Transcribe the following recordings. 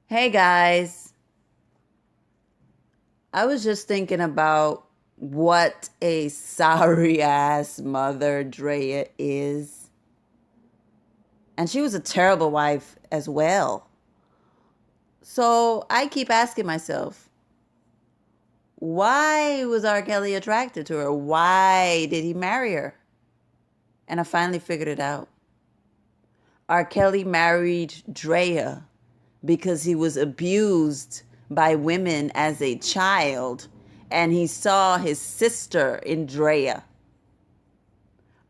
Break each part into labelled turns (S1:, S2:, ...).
S1: Hey guys, I was just thinking about what a sorry ass mother Drea is. And she was a terrible wife as well. So I keep asking myself, why was R. Kelly attracted to her? Why did he marry her? And I finally figured it out. R. Kelly married Drea because he was abused by women as a child and he saw his sister in Drea.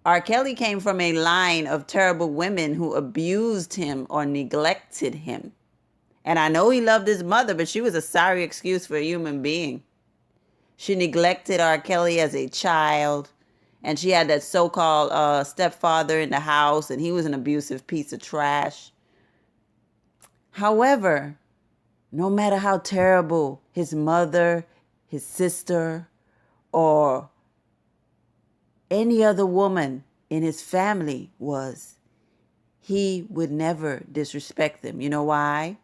S1: R. Kelly came from a line of terrible women who abused him or neglected him. And I know he loved his mother, but she was a sorry excuse for a human being. She neglected R. Kelly as a child, and she had that so-called stepfather in the house, and he was an abusive piece of trash. However, no matter how terrible his mother, his sister, or any other woman in his family was, he would never disrespect them. You know why?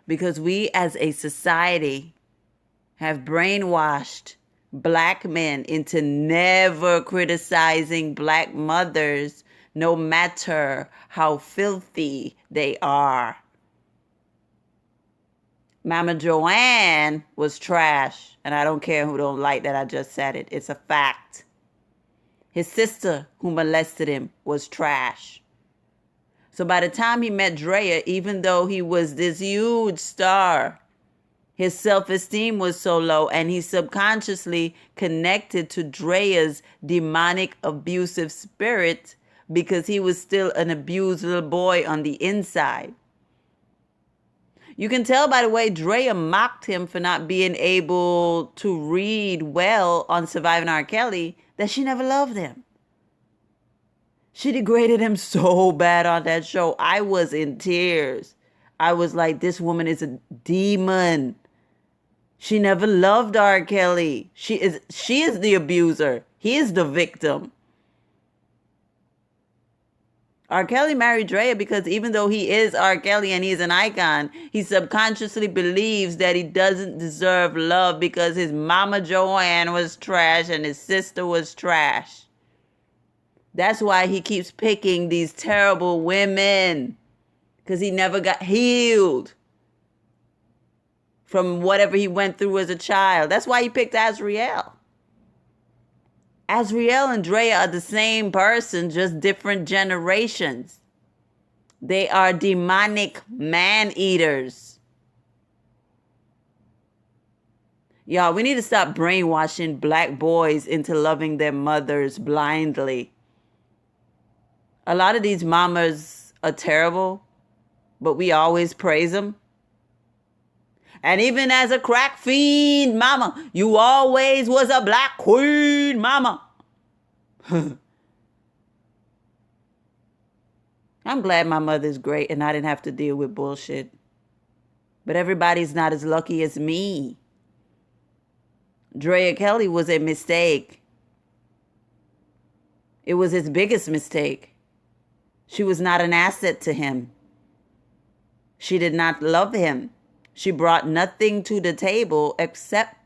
S1: Because we as a society have brainwashed black men into never criticizing black mothers, no matter how filthy they are. Mama Joanne was trash, and I don't care who don't like that I just said it. It's a fact. His sister, who molested him, was trash. So by the time he met Drea, even though he was this huge star, his self-esteem was so low, and he subconsciously connected to Drea's demonic abusive spirit because he was still an abused little boy on the inside. You can tell by the way Drea mocked him for not being able to read well on Surviving R. Kelly that she never loved him. She degraded him so bad on that show. I was in tears. I was like, this woman is a demon. She never loved R. Kelly. She is the abuser. He is the victim. R. Kelly married Drea because even though he is R. Kelly and he's an icon, he subconsciously believes that he doesn't deserve love because his mama Joanne was trash and his sister was trash. That's why he keeps picking these terrible women, because he never got healed from whatever he went through as a child. That's why he picked Azriel. Azriel and Drea are the same person, just different generations. They are demonic man-eaters. Y'all, we need to stop brainwashing black boys into loving their mothers blindly. A lot of these mamas are terrible, but we always praise them. And even as a crack fiend mama, you always was a black queen mama. I'm glad my mother's great and I didn't have to deal with bullshit. But everybody's not as lucky as me. Drea Kelly was a mistake. It was his biggest mistake. She was not an asset to him. She did not love him. She brought nothing to the table except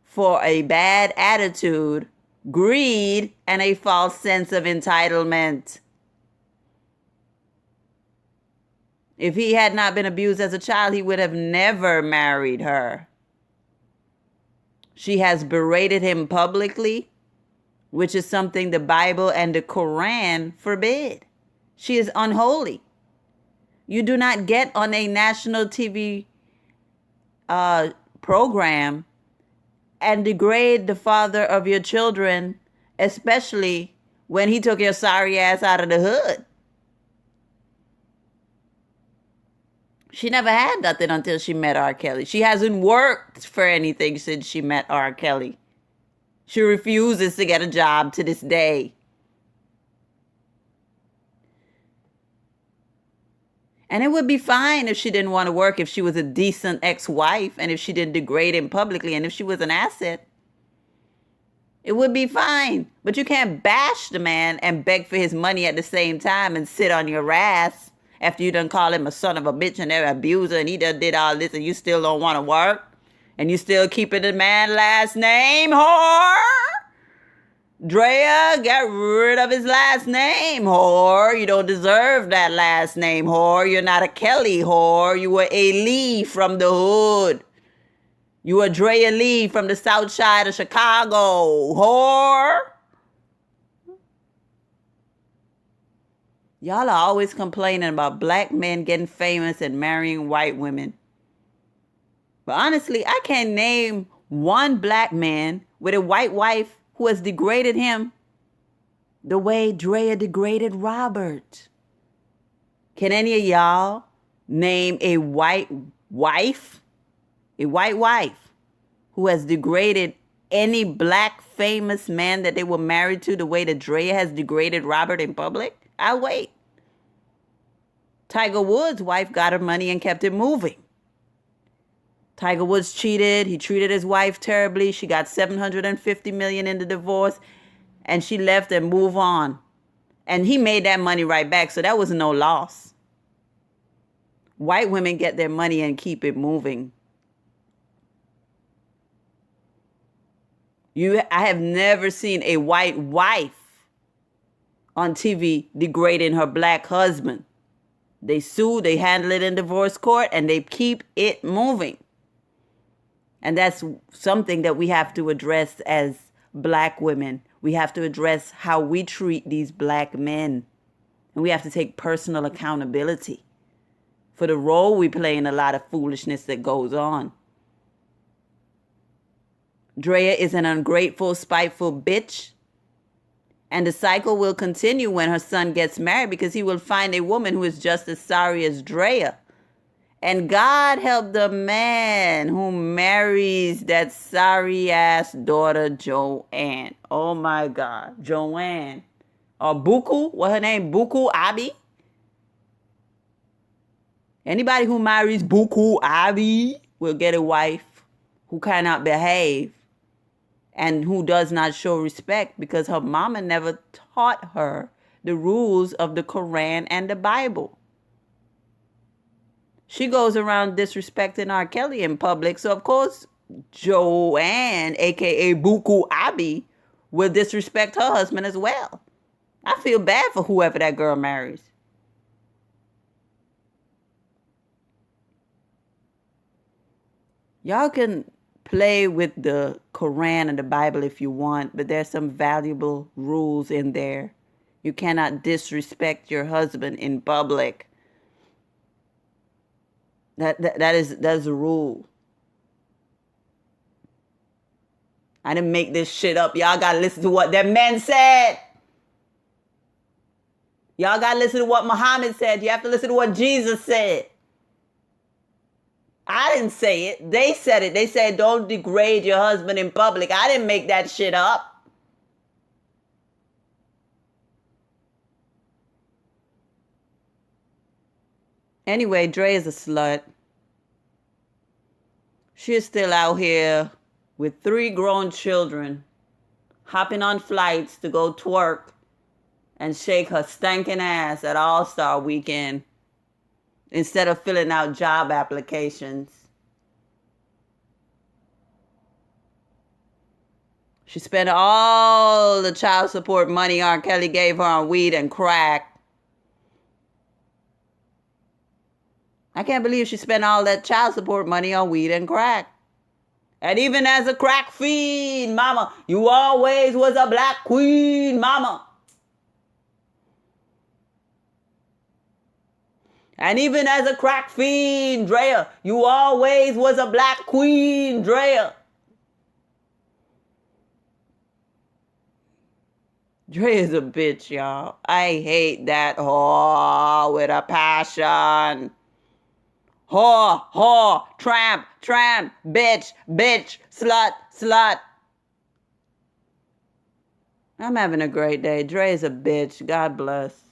S1: for a bad attitude, greed, and a false sense of entitlement. If he had not been abused as a child, he would have never married her. She has berated him publicly, which is something the Bible and the Quran forbid. She is unholy. You do not get on a national TV program and degrade the father of your children, especially when he took your sorry ass out of the hood. She never had nothing until she met R. Kelly. She hasn't worked for anything since she met R. Kelly. She refuses to get a job to this day. And it would be fine if she didn't want to work, if she was a decent ex-wife, and if she didn't degrade him publicly, and if she was an asset. It would be fine. But you can't bash the man and beg for his money at the same time and sit on your ass After you done call him a son of a bitch and an abuser and he done did all this and you still don't want to work? And you still keeping the man last name, whore? Drea, get rid of his last name, whore. You don't deserve that last name, whore. You're not a Kelly, whore. You were a Lee from the hood. You were Drea Lee from the south side of Chicago, whore. Y'all are always complaining about black men getting famous and marrying white women. But honestly, I can't name one black man with a white wife who has degraded him the way Drea degraded Robert. Can any of y'all name a white wife who has degraded any black famous man that they were married to the way that Drea has degraded Robert in public? I'll wait. Tiger Woods' wife got her money and kept it moving. Tiger Woods cheated. He treated his wife terribly. She got $750 million in the divorce, and she left and moved on. And he made that money right back, so that was no loss. White women get their money and keep it moving. I have never seen a white wife on TV degrading her black husband. They sue, they handle it in divorce court, and they keep it moving. And that's something that we have to address as black women. We have to address how we treat these black men. And we have to take personal accountability for the role we play in a lot of foolishness that goes on. Drea is an ungrateful, spiteful bitch. And the cycle will continue when her son gets married because he will find a woman who is just as sorry as Drea. And God help the man who marries that sorry-ass daughter, Joanne. Oh, my God. Joanne. Or Buku. What her name? Buku Abi? Anybody who marries Buku Abi will get a wife who cannot behave and who does not show respect because her mama never taught her the rules of the Quran and the Bible. She goes around disrespecting R.Kelly in public, so of course Joanne, aka Buku Abi, will disrespect her husband as well. I feel bad for whoever that girl marries. Y'all can play with the Quran and the Bible if you want, but there's some valuable rules in there. You cannot disrespect your husband in public. That's a rule. I didn't make this shit up. Y'all gotta listen to what that man said. Y'all gotta listen to what Muhammad said. You have to listen to what Jesus said. I didn't say it. They said it. They said, don't degrade your husband in public. I didn't make that shit up. Anyway, Dre is a slut. She is still out here with 3 grown children, hopping on flights to go twerk and shake her stinking ass at All-Star Weekend instead of filling out job applications. She spent all the child support money R.Kelly gave her on weed and crack. I can't believe she spent all that child support money on weed and crack. And even as a crack fiend, mama, you always was a black queen, mama. And even as a crack fiend, Drea, you always was a black queen, Drea. Drea is a bitch, y'all. I hate that whore with a passion. Whore, whore, tramp, tramp, bitch, bitch, slut, slut. I'm having a great day. Dre is a bitch. God bless.